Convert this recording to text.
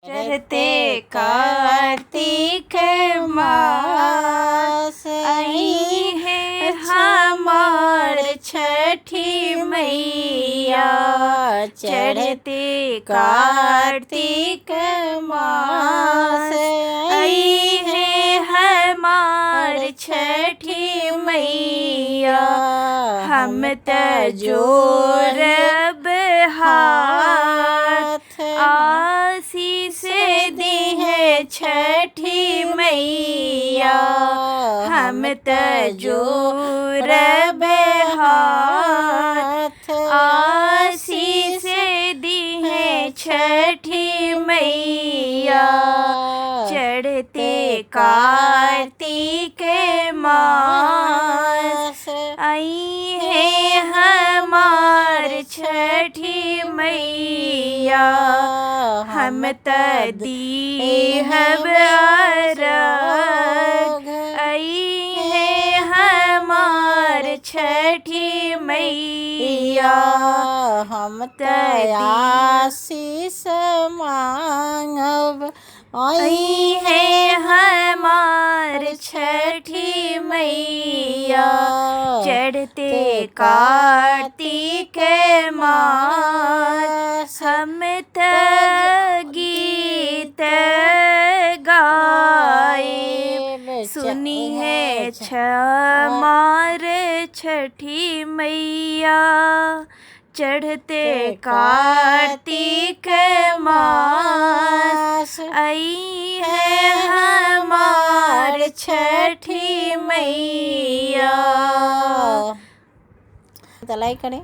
चढ़ते कार्तिक मास आई है हमार छठी मैया। चढ़ते कार्तिक मास आई है हमार छठी मैया। हम त जोरब हाथ आशीष दी है छठी मैया। हम त जोरब हाथ आशीष दी है छठी मैया। चढ़ते कार्तिक मास आई है हमार छठी मैया। हम त दीहब अर्घ आई है हमार छठी मैया। हम त आशीष मांगब आई है हमार छठी मैया। चढ़ते कार्तिक मास हम त गीत गाए। सुनी है हमार छठी मैया। चढ़ते कार्तिक मास आई है हमार छठी मैया। तो लाइक करें।